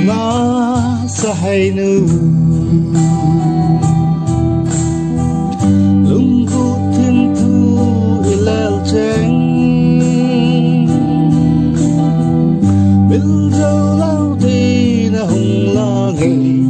sa hay nu lungkot thiên thu ilal cheng bil dâu lao đi na hùng la nghề